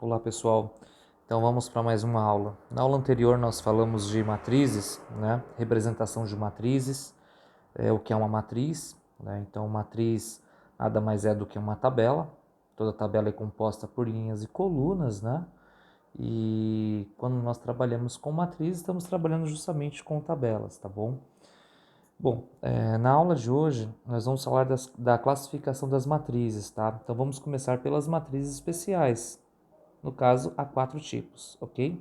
Olá pessoal, então vamos para mais uma aula. Na aula anterior nós falamos de matrizes, né? Representação de matrizes, o que é uma matriz, né? Então matriz nada mais é do que uma tabela. Toda tabela é composta por linhas e colunas, né? E quando nós trabalhamos com matriz, estamos trabalhando justamente com tabelas, tá bom? Bom, na aula de hoje nós vamos falar da classificação das matrizes, tá? Então vamos começar pelas matrizes especiais. No caso, há 4 tipos, ok?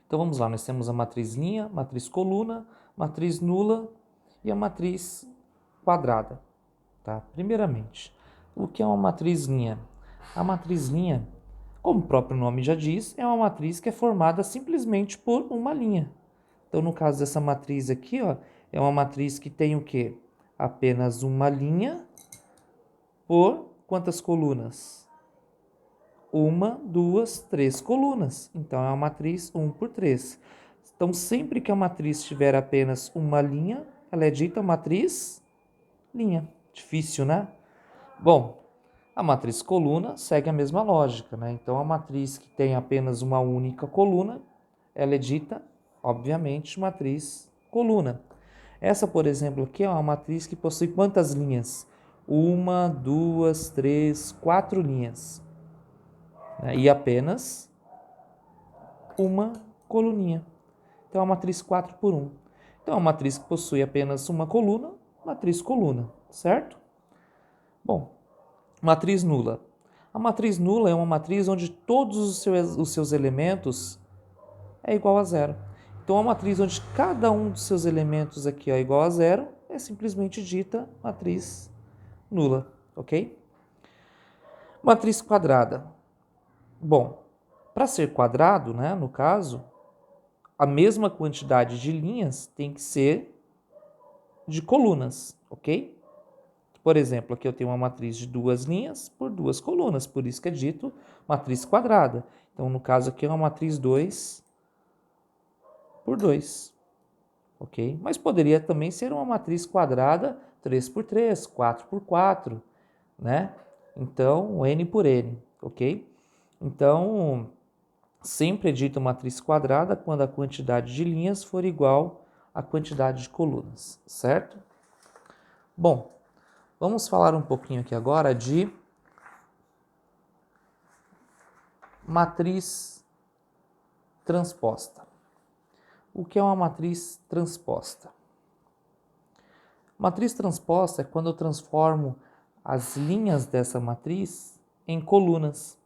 Então vamos lá, nós temos a matriz linha, matriz coluna, matriz nula e a matriz quadrada, tá? Primeiramente, o que é uma matriz linha? A matriz linha, como o próprio nome já diz, é uma matriz que é formada simplesmente por uma linha. Então, no caso dessa matriz aqui, ó, é uma matriz que tem o quê? Apenas uma linha por quantas colunas? Uma, duas, três colunas. Então, é uma matriz 1 por 3. Então, sempre que a matriz tiver apenas uma linha, ela é dita matriz linha. Difícil, né? Bom, a matriz coluna segue a mesma lógica, né? Então, a matriz que tem apenas uma única coluna, ela é dita, obviamente, matriz coluna. Essa, por exemplo, aqui é uma matriz que possui quantas linhas? Uma, duas, três, 4 linhas. E apenas uma coluninha. Então, é uma matriz 4 por 1. Então, é uma matriz que possui apenas uma coluna, matriz coluna, certo? Bom, matriz nula. A matriz nula é uma matriz onde todos os seus elementos é igual a zero. Então, a matriz onde cada um dos seus elementos aqui é igual a zero é simplesmente dita matriz nula, ok? Matriz quadrada. Bom, para ser quadrado, né, no caso, a mesma quantidade de linhas tem que ser de colunas, ok? Por exemplo, aqui eu tenho uma matriz de 2 linhas por 2 colunas, por isso que é dito matriz quadrada. Então, no caso aqui é uma matriz 2 por 2, ok? Mas poderia também ser uma matriz quadrada 3 por 3, 4 por 4, né? Então, N por N, ok? Então, sempre é dito matriz quadrada quando a quantidade de linhas for igual à quantidade de colunas, certo? Bom, vamos falar um pouquinho aqui agora de matriz transposta. O que é uma matriz transposta? Matriz transposta é quando eu transformo as linhas dessa matriz em colunas,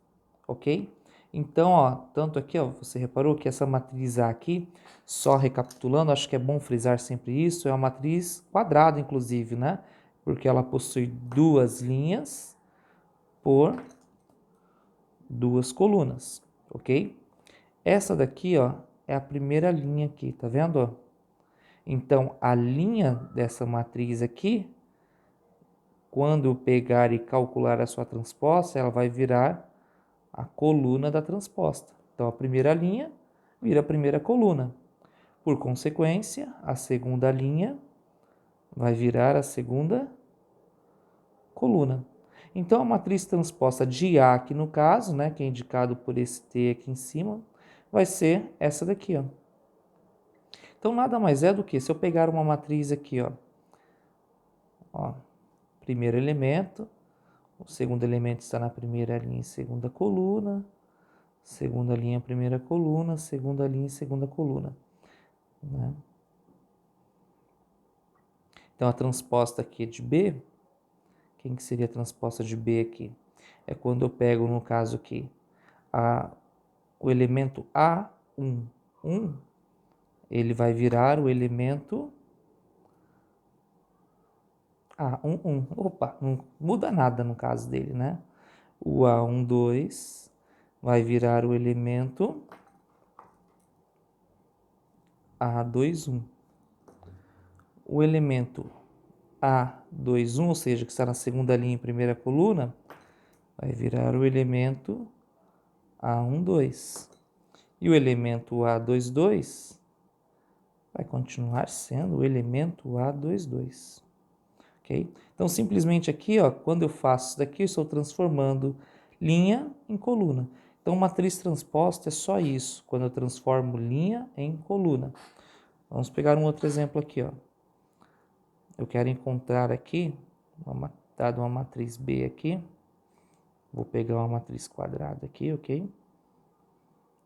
ok? Então, ó, tanto aqui, ó, você reparou que essa matriz A aqui, só recapitulando, acho que é bom frisar sempre isso, é uma matriz quadrada, inclusive, né? Porque ela possui 2 linhas por 2 colunas, ok? Essa daqui, ó, é a primeira linha aqui, tá vendo, ó? Então, a linha dessa matriz aqui, quando eu pegar e calcular a sua transposta, ela vai virar a coluna da transposta. Então, a primeira linha vira a primeira coluna. Por consequência, a segunda linha vai virar a segunda coluna. Então, a matriz transposta de A aqui no caso, né, que é indicado por esse T aqui em cima, vai ser essa daqui, ó. Então, nada mais é do que, se eu pegar uma matriz aqui, ó, primeiro elemento, o segundo elemento está na primeira linha e segunda coluna, segunda linha, primeira coluna, segunda linha e segunda coluna, né? Então, a transposta aqui é de B. Quem que seria a transposta de B aqui? É quando eu pego, no caso aqui, o elemento A1, ele vai virar o elemento A11. Opa, não muda nada no caso dele, né? O A12 vai virar o elemento A21. O elemento A21, ou seja, que está na segunda linha e primeira coluna, vai virar o elemento A12. E o elemento A22 vai continuar sendo o elemento A22. Ok? Então, simplesmente aqui, ó, quando eu faço isso daqui, eu estou transformando linha em coluna. Então, matriz transposta é só isso, quando eu transformo linha em coluna. Vamos pegar um outro exemplo aqui, ó. Eu quero encontrar aqui, dado uma matriz B aqui, vou pegar uma matriz quadrada aqui, ok?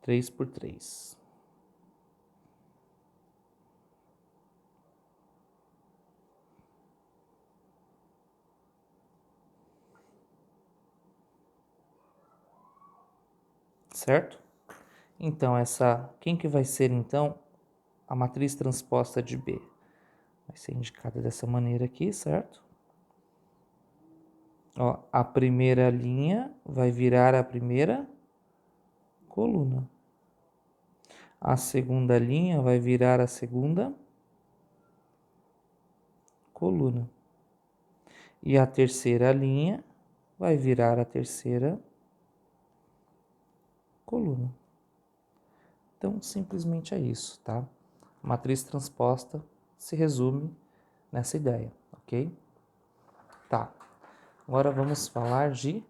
3 por 3. Certo? Então, quem que vai ser, então, a matriz transposta de B? Vai ser indicada dessa maneira aqui, certo? Ó, a primeira linha vai virar a primeira coluna. A segunda linha vai virar a segunda coluna. E a terceira linha vai virar a terceira coluna. Então, simplesmente é isso, tá? Matriz transposta se resume nessa ideia, ok? Tá. Agora vamos falar de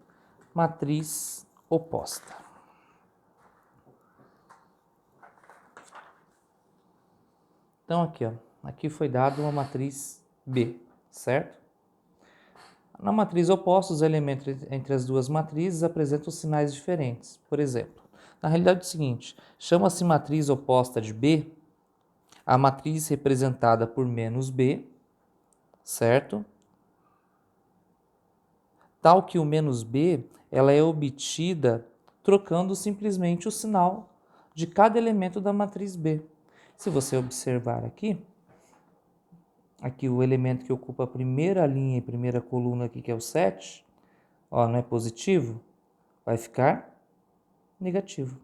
matriz oposta. Então, aqui, ó. Aqui foi dado uma matriz B, certo? Na matriz oposta, os elementos entre as duas matrizes apresentam sinais diferentes. Por exemplo, na realidade é o seguinte, chama-se matriz oposta de B a matriz representada por menos B, certo? Tal que o menos B ela é obtida trocando simplesmente o sinal de cada elemento da matriz B. Se você observar aqui o elemento que ocupa a primeira linha e primeira coluna aqui, que é o 7, ó, não é positivo, vai ficar negativo.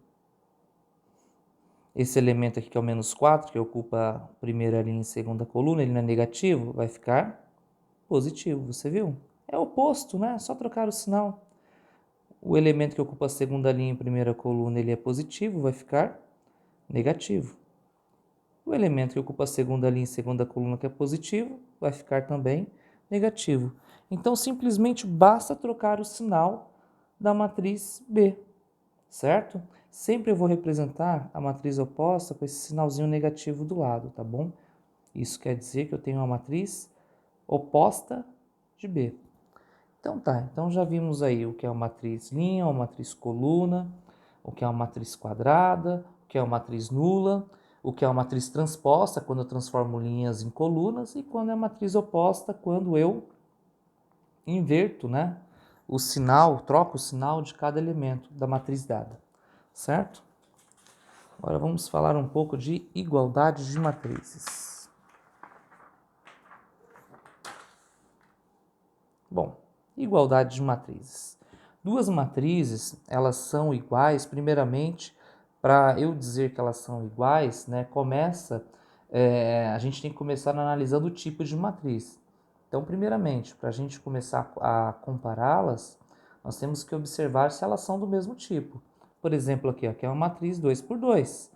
Esse elemento aqui, que é o menos 4, que ocupa a primeira linha e segunda coluna, ele não é negativo, vai ficar positivo, você viu? É o oposto, né? É só trocar o sinal. O elemento que ocupa a segunda linha e primeira coluna, ele é positivo, vai ficar negativo. O elemento que ocupa a segunda linha e segunda coluna, que é positivo, vai ficar também negativo. Então, simplesmente basta trocar o sinal da matriz B, certo? Sempre eu vou representar a matriz oposta com esse sinalzinho negativo do lado, tá bom? Isso quer dizer que eu tenho uma matriz oposta de B. Então tá, então já vimos aí o que é uma matriz linha, uma matriz coluna, o que é uma matriz quadrada, o que é uma matriz nula, o que é uma matriz transposta, quando eu transformo linhas em colunas, e quando é matriz oposta, quando eu inverto, né, o sinal, troco o sinal de cada elemento da matriz dada, certo? Agora vamos falar um pouco de igualdade de matrizes. Bom, igualdade de matrizes. Duas matrizes, elas são iguais, primeiramente, para eu dizer que elas são iguais, né, a gente tem que começar analisando o tipo de matriz. Então, primeiramente, para a gente começar a compará-las, nós temos que observar se elas são do mesmo tipo. Por exemplo, aqui é uma matriz 2 por 2.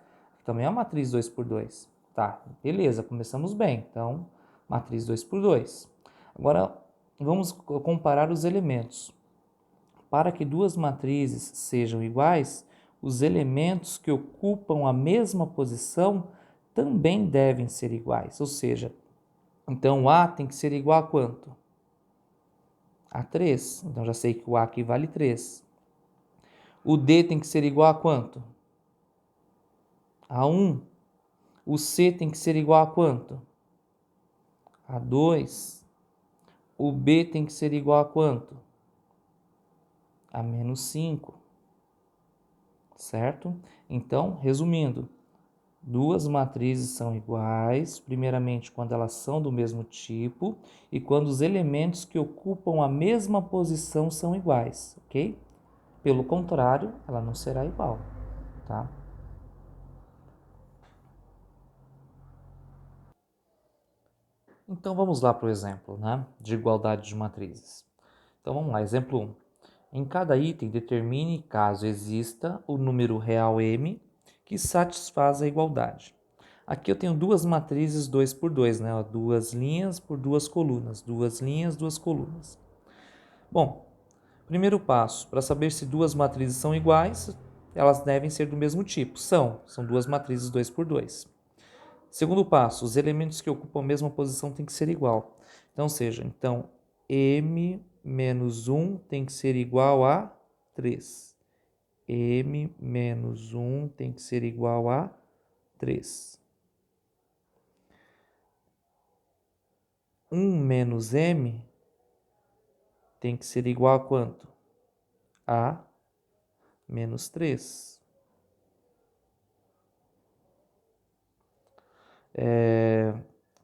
Também é uma matriz 2 por 2. Tá, beleza, começamos bem. Então, matriz 2 por 2. Agora, vamos comparar os elementos. Para que duas matrizes sejam iguais, os elementos que ocupam a mesma posição também devem ser iguais. Ou seja, então o A tem que ser igual a quanto? A 3. Então já sei que o A aqui vale 3. O D tem que ser igual a quanto? A 1. O C tem que ser igual a quanto? A 2. O B tem que ser igual a quanto? A menos 5. Certo? Então, resumindo, duas matrizes são iguais, primeiramente quando elas são do mesmo tipo e quando os elementos que ocupam a mesma posição são iguais, ok? Pelo contrário, ela não será igual, tá? Então vamos lá para o exemplo, né, de igualdade de matrizes. Então vamos lá, exemplo 1. Em cada item, determine caso exista o número real m que satisfaz a igualdade. Aqui eu tenho duas matrizes 2 por 2, né? Ó, duas linhas por duas colunas. Duas linhas, duas colunas. Bom, primeiro passo, para saber se duas matrizes são iguais, elas devem ser do mesmo tipo. São duas matrizes 2 por 2. Segundo passo, os elementos que ocupam a mesma posição têm que ser igual. Então, M menos 1 tem que ser igual a 3. M menos 1 tem que ser igual a 3. 1 menos M tem que ser igual a quanto? A menos 3.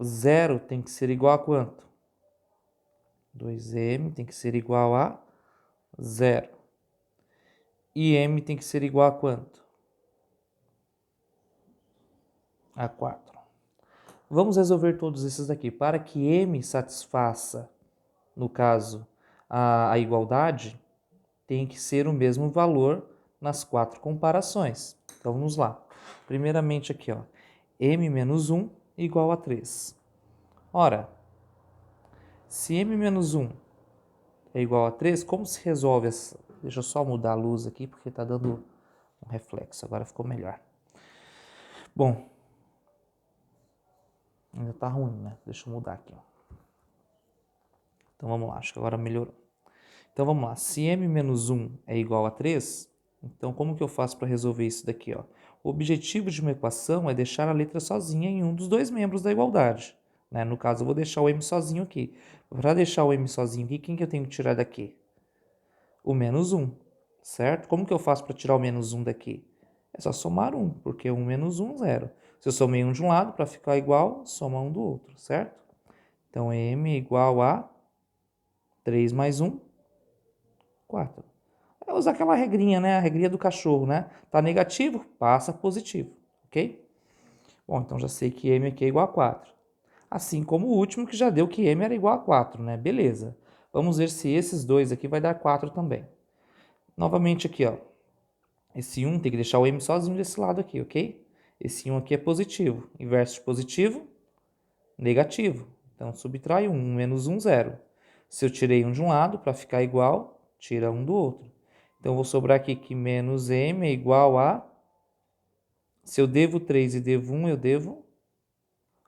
0 tem que ser igual a quanto? 2M tem que ser igual a 0. E M tem que ser igual a quanto? A 4. Vamos resolver todos esses daqui. Para que M satisfaça, no caso, a igualdade, tem que ser o mesmo valor nas 4 comparações. Então, vamos lá. Primeiramente aqui, ó, M menos 1 igual a 3. Ora, se M menos 1 é igual a 3, como se resolve essa? Deixa eu só mudar a luz aqui, porque está dando um reflexo. Agora ficou melhor. Bom, ainda está ruim, né? Deixa eu mudar aqui, ó. Então, vamos lá. Acho que agora melhorou. Então, vamos lá. Se M menos 1 é igual a 3, então como que eu faço para resolver isso daqui, ó? O objetivo de uma equação é deixar a letra sozinha em um dos dois membros da igualdade. Né? No caso, eu vou deixar o M sozinho aqui. Para deixar o M sozinho aqui, quem que eu tenho que tirar daqui? O menos 1, certo? Como que eu faço para tirar o menos 1 daqui? É só somar 1, porque 1 menos 1, 0. Se eu somei 1 de um lado, para ficar igual, soma 1 do outro, certo? Então, M é igual a 3 mais 1, 4. É usar aquela regrinha, né? A regrinha do cachorro, né? Tá negativo, passa positivo, ok? Bom, então já sei que M aqui é igual a 4. Assim como o último que já deu que M era igual a 4, né? Beleza. Vamos ver se esses dois aqui vai dar 4 também. Novamente aqui, ó. Esse 1 tem que deixar o M sozinho desse lado aqui, ok? Esse 1 aqui é positivo. Inverso de positivo, negativo. Então, subtrai 1. 1 menos 1, 0. Se eu tirei 1 de um lado, para ficar igual, tira 1 do outro. Então, vou sobrar aqui que menos M é igual a... Se eu devo 3 e devo 1, eu devo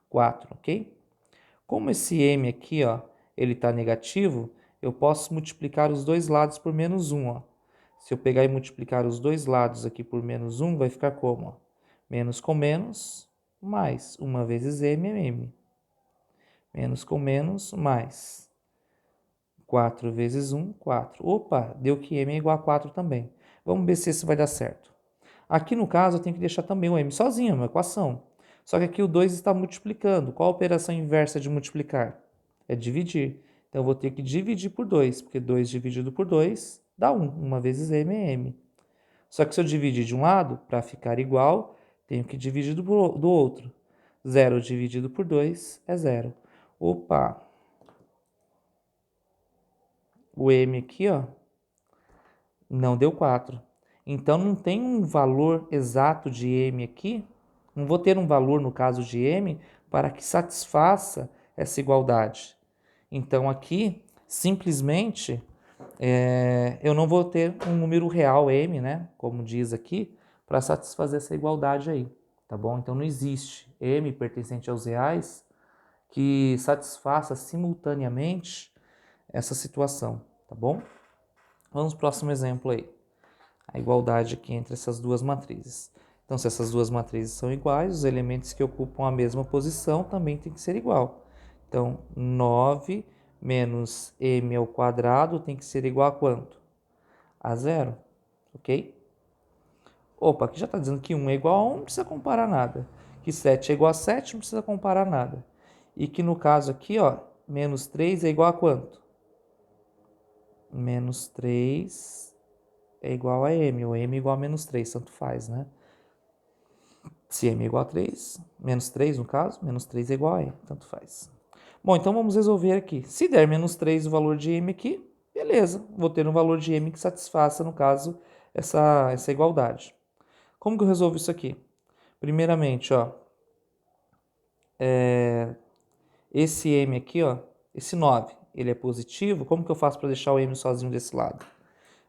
4, ok? Como esse M aqui, ó, ele está negativo, eu posso multiplicar os dois lados por menos 1, ó. Se eu pegar e multiplicar os dois lados aqui por menos 1, vai ficar como? Ó? Menos com menos, mais. 1 vezes M é M. Menos com menos, mais. 4 vezes 1, 4. Opa, deu que M é igual a 4 também. Vamos ver se isso vai dar certo. Aqui no caso eu tenho que deixar também o M sozinho, é uma equação. Só que aqui o 2 está multiplicando. Qual a operação inversa de multiplicar? É dividir. Então eu vou ter que dividir por 2, porque 2 dividido por 2 dá 1. 1 vezes M é M. Só que se eu dividir de um lado, para ficar igual, tenho que dividir do outro. 0 dividido por 2 é 0. Opa! O M aqui, ó, não deu 4. Então, não tem um valor exato de M aqui. Não vou ter um valor, no caso de M, para que satisfaça essa igualdade. Então, aqui, simplesmente, eu não vou ter um número real M, né? Como diz aqui, para satisfazer essa igualdade aí. Tá bom? Então, não existe M pertencente aos reais que satisfaça simultaneamente essa situação. Tá bom? Vamos para o próximo exemplo aí. A igualdade aqui entre essas duas matrizes. Então, se essas duas matrizes são iguais, os elementos que ocupam a mesma posição também tem que ser igual. Então, 9 menos m ao quadrado tem que ser igual a quanto? A 0, ok? Opa, aqui já está dizendo que 1 é igual a 1, não precisa comparar nada. Que 7 é igual a 7, não precisa comparar nada. E que no caso aqui, ó, menos 3 é igual a quanto? Menos 3 é igual a m, ou m é igual a menos 3, tanto faz, né? Se m é igual a 3, menos 3 no caso, menos 3 é igual a m, tanto faz. Bom, então vamos resolver aqui. Se der menos 3 o valor de m aqui, beleza, vou ter um valor de m que satisfaça, no caso, essa igualdade. Como que eu resolvo isso aqui? Primeiramente, ó, esse m aqui, ó, esse 9, ele é positivo, como que eu faço para deixar o m sozinho desse lado?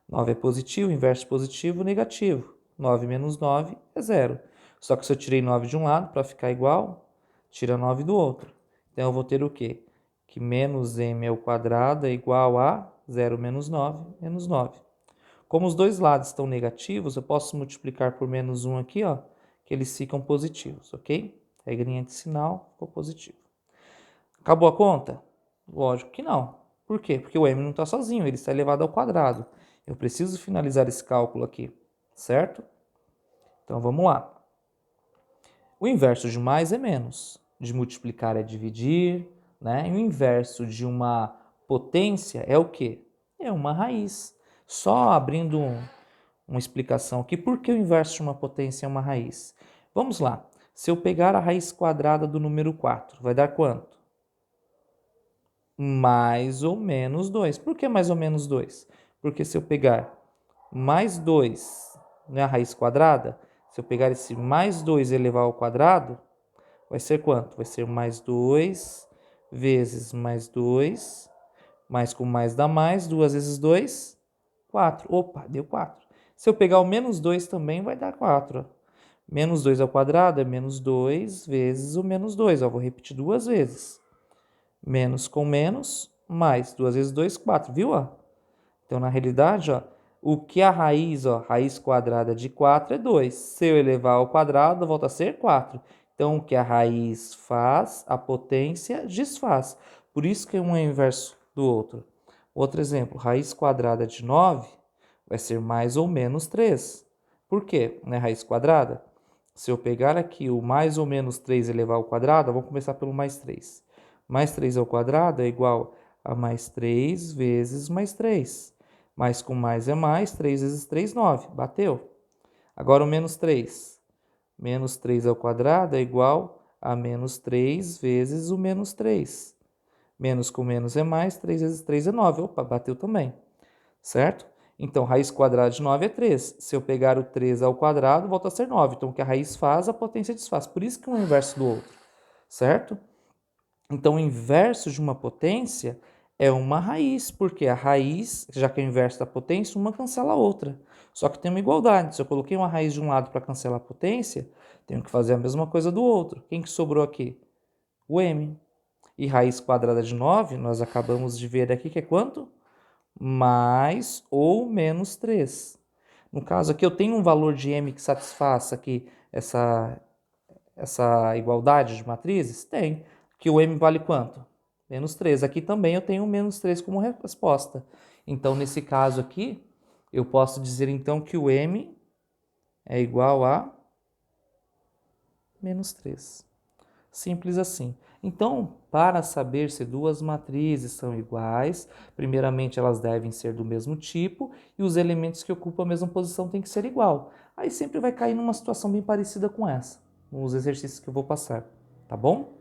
9 é positivo, inverso positivo, negativo. 9 menos 9 é 0. Só que se eu tirei 9 de um lado, para ficar igual, tira 9 do outro. Então, eu vou ter o quê? Que menos m ao quadrado é igual a 0 menos 9, menos 9. Como os dois lados estão negativos, eu posso multiplicar por menos 1 aqui, ó, que eles ficam positivos, ok? Regrinha de sinal, ficou positivo. Acabou a conta? Lógico que não. Por quê? Porque o m não está sozinho, ele está elevado ao quadrado. Eu preciso finalizar esse cálculo aqui, certo? Então vamos lá. O inverso de mais é menos. De multiplicar é dividir, né? E o inverso de uma potência é o quê? É uma raiz. Só abrindo uma explicação aqui, por que o inverso de uma potência é uma raiz? Vamos lá. Se eu pegar a raiz quadrada do número 4, vai dar quanto? Mais ou menos 2. Por que mais ou menos 2? Porque se eu pegar mais 2, né, a raiz quadrada, se eu pegar esse mais 2 e elevar ao quadrado, vai ser quanto? Vai ser mais 2 vezes mais 2, mais com mais dá mais, 2 vezes 2, 4. Opa, deu 4. Se eu pegar o menos 2 também vai dar 4. Menos 2 ao quadrado é menos 2 vezes o menos 2. Ó, vou repetir duas vezes. Menos com menos, mais 2 vezes 2, 4, viu? Ó? Então, na realidade, ó, o que a raiz, ó, raiz quadrada de 4 é 2. Se eu elevar ao quadrado, volta a ser 4. Então, o que a raiz faz, a potência desfaz. Por isso que um é o inverso do outro. Outro exemplo, raiz quadrada de 9 vai ser mais ou menos 3. Por quê? Né, raiz quadrada? Se eu pegar aqui o mais ou menos 3 e elevar ao quadrado, vamos começar pelo mais 3. Mais 3 ao quadrado é igual a mais 3 vezes mais 3. Mais com mais é mais, 3 vezes 3, 9. Bateu. Agora o menos 3. Menos 3 ao quadrado é igual a menos 3 vezes o menos 3. Menos com menos é mais, 3 vezes 3 é 9. Opa, bateu também. Certo? Então, raiz quadrada de 9 é 3. Se eu pegar o 3 ao quadrado, volta a ser 9. Então, o que a raiz faz, a potência desfaz. Por isso que é um inverso do outro. Certo? Então, o inverso de uma potência é uma raiz, porque a raiz, já que é o inverso da potência, uma cancela a outra. Só que tem uma igualdade. Se eu coloquei uma raiz de um lado para cancelar a potência, tenho que fazer a mesma coisa do outro. Quem que sobrou aqui? O m. E raiz quadrada de 9, nós acabamos de ver aqui que é quanto? Mais ou menos 3. No caso aqui, eu tenho um valor de m que satisfaça aqui essa igualdade de matrizes? Tem. Que o m vale quanto? Menos 3. Aqui também eu tenho menos 3 como resposta. Então, nesse caso aqui, eu posso dizer então que o m é igual a menos 3. Simples assim. Então, para saber se duas matrizes são iguais, primeiramente elas devem ser do mesmo tipo e os elementos que ocupam a mesma posição têm que ser igual. Aí sempre vai cair numa situação bem parecida com essa, nos exercícios que eu vou passar, tá bom?